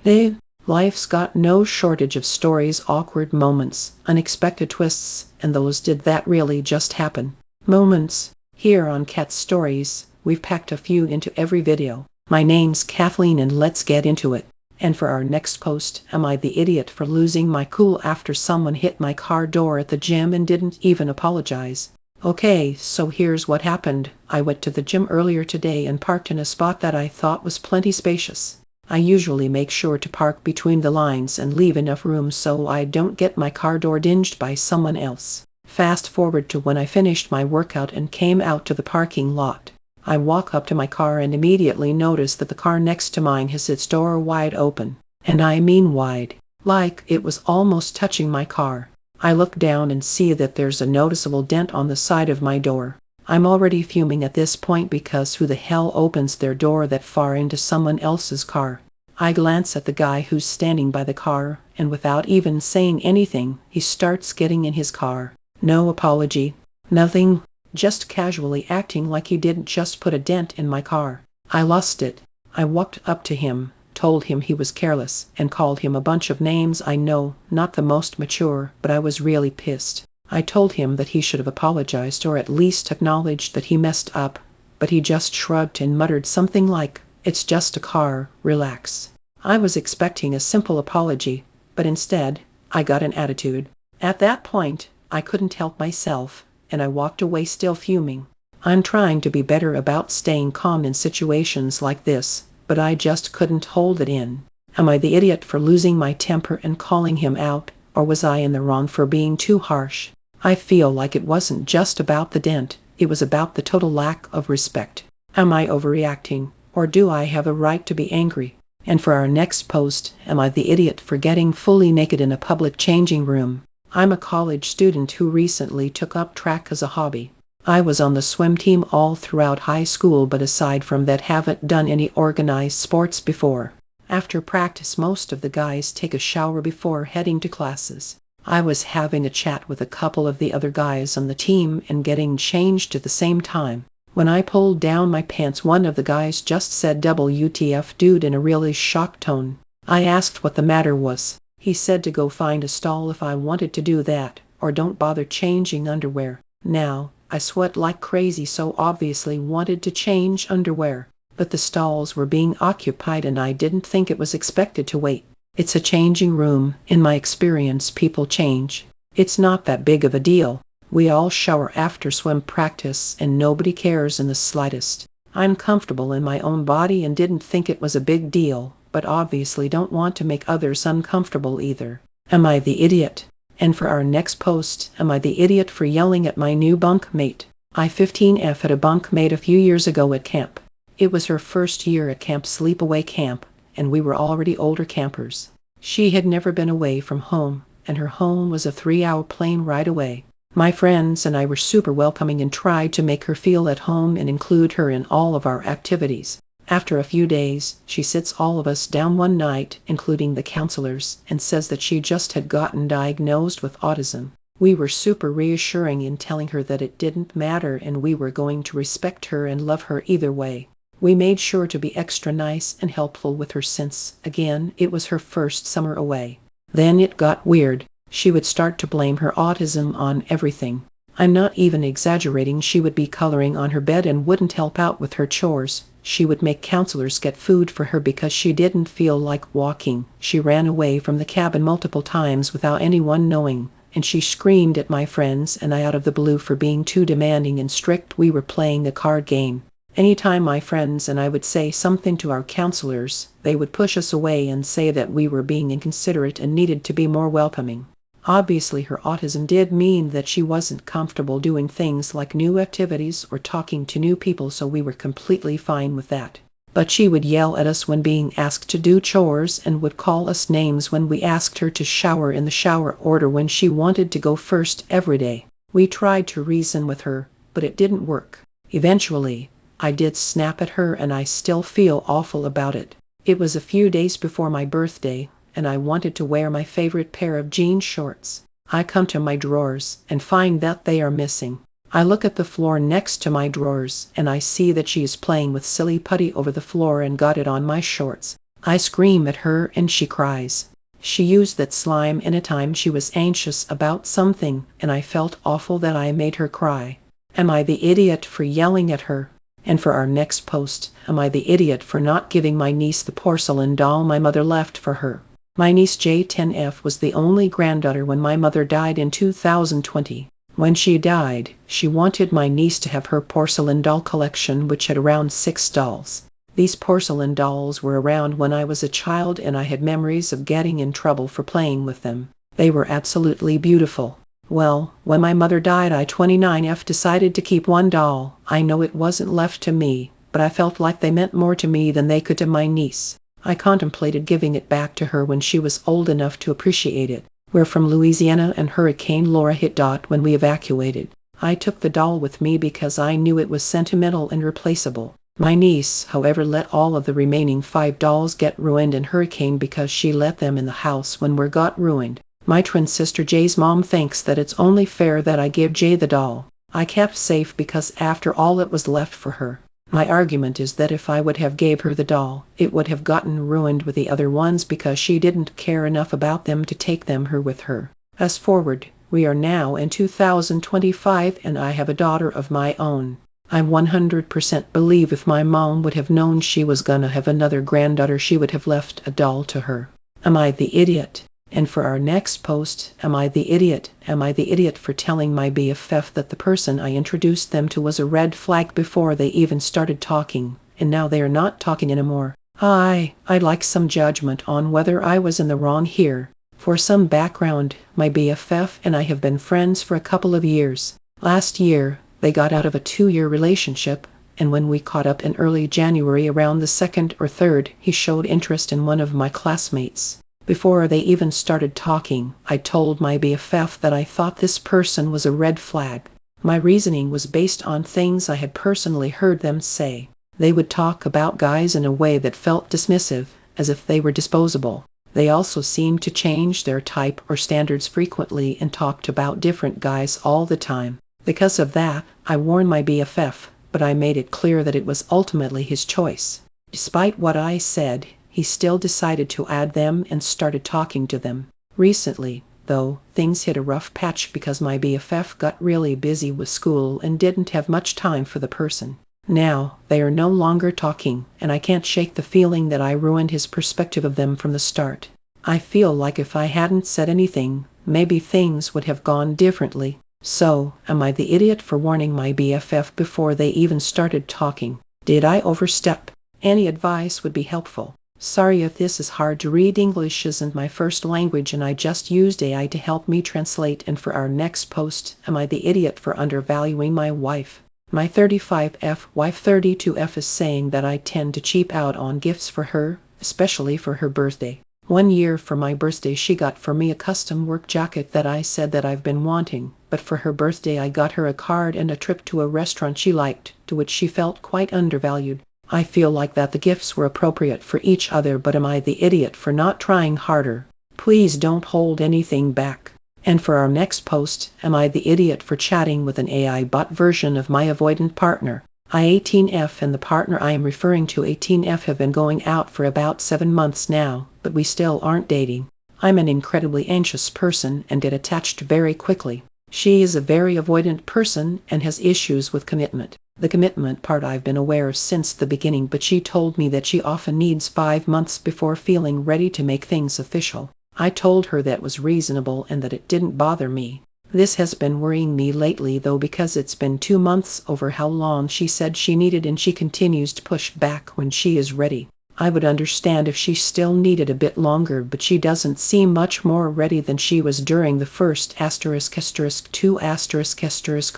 Dave, life's got no shortage of stories, awkward moments, unexpected twists, and those did that really just happen moments. Here on Cat Stories, we've packed a few into every video. My name's Kathleen and let's get into it. And for our next post, am I the idiot for losing my cool after someone hit my car door at the gym and didn't even apologize? Okay, so here's what happened. I went to the gym earlier today and parked in a spot that I thought was plenty spacious. I usually make sure to park between the lines and leave enough room so I don't get my car door dinged by someone else. Fast forward to when I finished my workout and came out to the parking lot. I walk up to my car and immediately notice that the car next to mine has its door wide open. And I mean wide. Like it was almost touching my car. I look down and see that there's a noticeable dent on the side of my door. I'm already fuming at this point because who the hell opens their door that far into someone else's car? I glance at the guy who's standing by the car, and without even saying anything, he starts getting in his car. No apology. Nothing. Just casually acting like he didn't just put a dent in my car. I lost it. I walked up to him, told him he was careless, and called him a bunch of names. I know, not the most mature, but I was really pissed. I told him that he should have apologized or at least acknowledged that he messed up, but he just shrugged and muttered something like, "It's just a car, relax." I was expecting a simple apology, but instead, I got an attitude. At that point, I couldn't help myself, and I walked away still fuming. I'm trying to be better about staying calm in situations like this, but I just couldn't hold it in. Am I the idiot for losing my temper and calling him out, or was I in the wrong for being too harsh? I feel like it wasn't just about the dent, it was about the total lack of respect. Am I overreacting, or do I have a right to be angry? And for our next post, am I the idiot for getting fully naked in a public changing room? I'm a college student who recently took up track as a hobby. I was on the swim team all throughout high school, but aside from that haven't done any organized sports before. After practice, most of the guys take a shower before heading to classes. I was having a chat with a couple of the other guys on the team and getting changed at the same time. When I pulled down my pants, one of the guys just said "WTF dude" in a really shocked tone. I asked what the matter was. He said to go find a stall if I wanted to do that, or don't bother changing underwear. Now, I sweat like crazy, so obviously wanted to change underwear. But the stalls were being occupied and I didn't think it was expected to wait. It's a changing room. In my experience, people change. It's not that big of a deal. We all shower after swim practice and nobody cares in the slightest. I'm comfortable in my own body and didn't think it was a big deal, but obviously don't want to make others uncomfortable either. Am I the idiot? And for our next post, am I the idiot for yelling at my new bunkmate? I 15F had a bunkmate a few years ago at camp. It was her first year at camp sleepaway camp, and we were already older campers. She had never been away from home, and her home was a 3-hour plane ride away. My friends and I were super welcoming and tried to make her feel at home and include her in all of our activities. After a few days, she sits all of us down one night, including the counselors, and says that she just had gotten diagnosed with autism. We were super reassuring in telling her that it didn't matter and we were going to respect her and love her either way. We made sure to be extra nice and helpful with her since, again, it was her first summer away. Then it got weird. She would start to blame her autism on everything. I'm not even exaggerating. She would be coloring on her bed and wouldn't help out with her chores. She would make counselors get food for her because she didn't feel like walking. She ran away from the cabin multiple times without anyone knowing, and she screamed at my friends and I out of the blue for being too demanding and strict. We were playing a card game. Anytime my friends and I would say something to our counselors, they would push us away and say that we were being inconsiderate and needed to be more welcoming. Obviously her autism did mean that she wasn't comfortable doing things like new activities or talking to new people, so we were completely fine with that. But she would yell at us when being asked to do chores and would call us names when we asked her to shower in the shower order when she wanted to go first every day. We tried to reason with her, but it didn't work. Eventually, I did snap at her and I still feel awful about it. It was a few days before my birthday, and I wanted to wear my favorite pair of jean shorts. I come to my drawers and find that they are missing. I look at the floor next to my drawers and I see that she is playing with silly putty over the floor and got it on my shorts. I scream at her and she cries. She used that slime anytime she was anxious about something, and I felt awful that I made her cry. Am I the idiot for yelling at her? And for our next post, am I the idiot for not giving my niece the porcelain doll my mother left for her? My niece J10F was the only granddaughter when my mother died in 2020. When she died, she wanted my niece to have her porcelain doll collection, which had around 6 dolls. These porcelain dolls were around when I was a child, and I had memories of getting in trouble for playing with them. They were absolutely beautiful. Well, when my mother died, I 29F decided to keep one doll. I know it wasn't left to me, but I felt like they meant more to me than they could to my niece. I contemplated giving it back to her when she was old enough to appreciate it. We're from Louisiana and Hurricane Laura hit when we evacuated. I took the doll with me because I knew it was sentimental and replaceable. My niece, however, let all of the remaining 5 dolls get ruined in Hurricane because she let them in the house when we got ruined. My twin sister Jay's mom thinks that it's only fair that I give Jay the doll I kept safe because after all it was left for her. My argument is that if I would have gave her the doll, it would have gotten ruined with the other ones because she didn't care enough about them to take them with her. Fast forward, we are now in 2025 and I have a daughter of my own. I 100% believe if my mom would have known she was gonna have another granddaughter, she would have left a doll to her. Am I the idiot? And for our next post, am I the idiot? Am I the idiot for telling my BFF that the person I introduced them to was a red flag before they even started talking, and now they are not talking anymore? I'd like some judgment on whether I was in the wrong here. For some background, my BFF and I have been friends for a couple of years. Last year, they got out of a 2-year relationship, and when we caught up in early January around the 2nd or 3rd, he showed interest in one of my classmates. Before they even started talking, I told my BFF that I thought this person was a red flag. My reasoning was based on things I had personally heard them say. They would talk about guys in a way that felt dismissive, as if they were disposable. They also seemed to change their type or standards frequently and talked about different guys all the time. Because of that, I warned my BFF, but I made it clear that it was ultimately his choice. Despite what I said, he still decided to add them and started talking to them. Recently, though, things hit a rough patch because my BFF got really busy with school and didn't have much time for the person. Now, they are no longer talking, and I can't shake the feeling that I ruined his perspective of them from the start. I feel like if I hadn't said anything, maybe things would have gone differently. So, am I the idiot for warning my BFF before they even started talking? Did I overstep? Any advice would be helpful. Sorry if this is hard to read. English isn't my first language and I just used AI to help me translate. And for our next post, am I the idiot for undervaluing my wife? My 35F wife 32F is saying that I tend to cheap out on gifts for her, especially for her birthday. 1 year for my birthday she got for me a custom work jacket that I said that I've been wanting, but for her birthday I got her a card and a trip to a restaurant she liked, to which she felt quite undervalued. I feel like that the gifts were appropriate for each other, but am I the idiot for not trying harder? Please don't hold anything back. And for our next post, am I the idiot for chatting with an AI bot version of my avoidant partner? I 18F and the partner I am referring to 18F have been going out for about 7 months now, but we still aren't dating. I'm an incredibly anxious person and get attached very quickly. She is a very avoidant person and has issues with commitment. The commitment part I've been aware of since the beginning, but she told me that she often needs 5 months before feeling ready to make things official. I told her that was reasonable and that it didn't bother me. This has been worrying me lately though, because it's been 2 months over how long she said she needed, and she continues to push back when she is ready. I would understand if she still needed a bit longer, but she doesn't seem much more ready than she was during the first **2***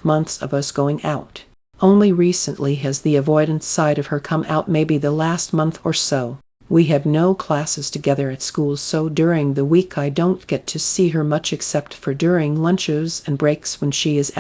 months of us going out. Only recently has the avoidance side of her come out, maybe the last month or so. We have no classes together at school, so during the week I don't get to see her much except for during lunches and breaks when she is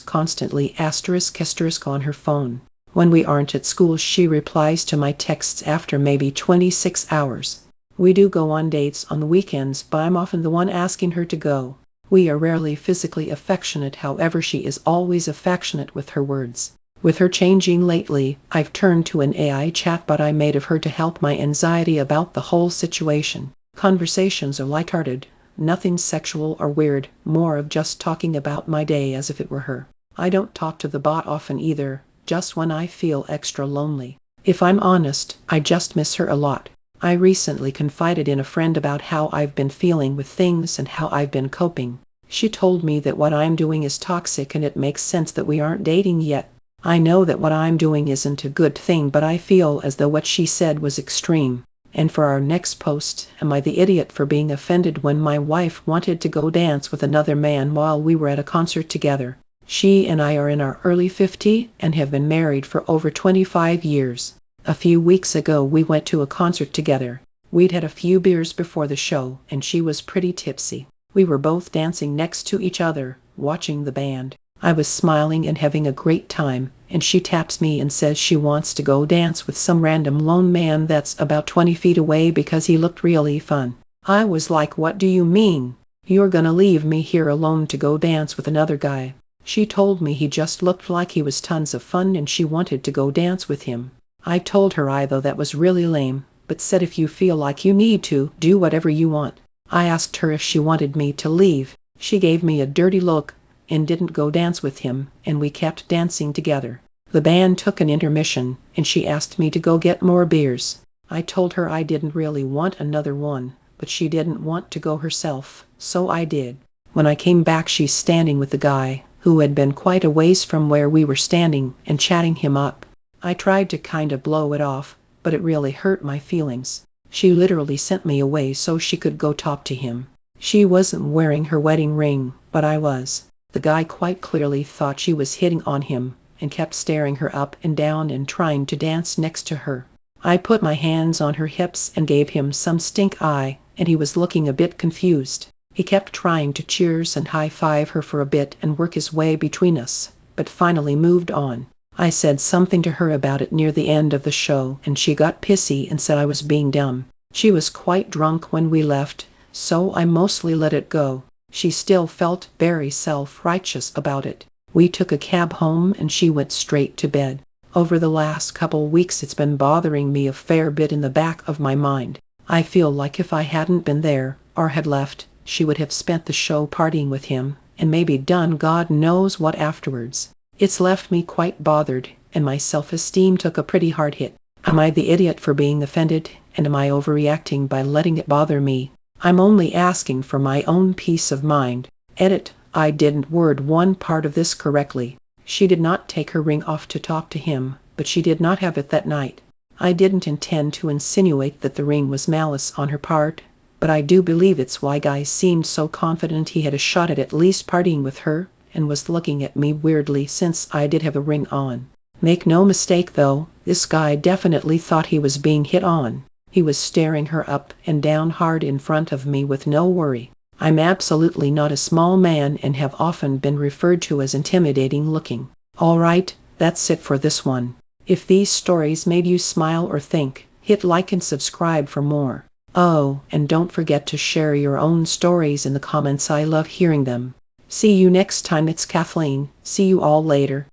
constantly on her phone. When we aren't at school she replies to my texts after maybe 26 hours. We do go on dates on the weekends, but I'm often the one asking her to go. We are rarely physically affectionate, however she is always affectionate with her words. With her changing lately, I've turned to an AI chatbot I made of her to help my anxiety about the whole situation. Conversations are lighthearted, nothing sexual or weird, more of just talking about my day as if it were her. I don't talk to the bot often either, just when I feel extra lonely. If I'm honest, I just miss her a lot. I recently confided in a friend about how I've been feeling with things and how I've been coping. She told me that what I'm doing is toxic and it makes sense that we aren't dating yet. I know that what I'm doing isn't a good thing, but I feel as though what she said was extreme. And for our next post, am I the idiot for being offended when my wife wanted to go dance with another man while we were at a concert together? She and I are in our early 50s and have been married for over 25 years. A few weeks ago we went to a concert together. We'd had a few beers before the show and she was pretty tipsy. We were both dancing next to each other, watching the band. I was smiling and having a great time, and she taps me and says she wants to go dance with some random lone man that's about 20 feet away because he looked really fun. I was like, what do you mean? You're gonna leave me here alone to go dance with another guy? She told me he just looked like he was tons of fun and she wanted to go dance with him. I told her I thought that was really lame, but said if you feel like you need to, do whatever you want. I asked her if she wanted me to leave. She gave me a dirty look and didn't go dance with him, and we kept dancing together. The band took an intermission, and she asked me to go get more beers. I told her I didn't really want another one, but she didn't want to go herself, so I did. When I came back she's standing with the guy, who had been quite a ways from where we were standing, and chatting him up. I tried to kind of blow it off, but it really hurt my feelings. She literally sent me away so she could go talk to him. She wasn't wearing her wedding ring, but I was. The guy quite clearly thought she was hitting on him, and kept staring her up and down and trying to dance next to her. I put my hands on her hips and gave him some stink eye, and he was looking a bit confused. He kept trying to cheers and high-five her for a bit and work his way between us, but finally moved on. I said something to her about it near the end of the show, and she got pissy and said I was being dumb. She was quite drunk when we left, so I mostly let it go. She still felt very self-righteous about it. We took a cab home and she went straight to bed. Over the last couple weeks it's been bothering me a fair bit in the back of my mind. I feel like if I hadn't been there, or had left, she would have spent the show partying with him, and maybe done God knows what afterwards. It's left me quite bothered, and my self-esteem took a pretty hard hit. Am I the idiot for being offended, and am I overreacting by letting it bother me? I'm only asking for my own peace of mind. Edit: I didn't word one part of this correctly. She did not take her ring off to talk to him, but she did not have it that night. I didn't intend to insinuate that the ring was malice on her part, but I do believe it's why Guy seemed so confident he had a shot at least partying with her, and was looking at me weirdly since I did have a ring on. Make no mistake though, this guy definitely thought he was being hit on. He was staring her up and down hard in front of me with no worry. I'm absolutely not a small man and have often been referred to as intimidating looking. Alright, that's it for this one. If these stories made you smile or think, hit like and subscribe for more. Oh, and don't forget to share your own stories in the comments. I love hearing them. See you next time. It's Kathleen. See you all later.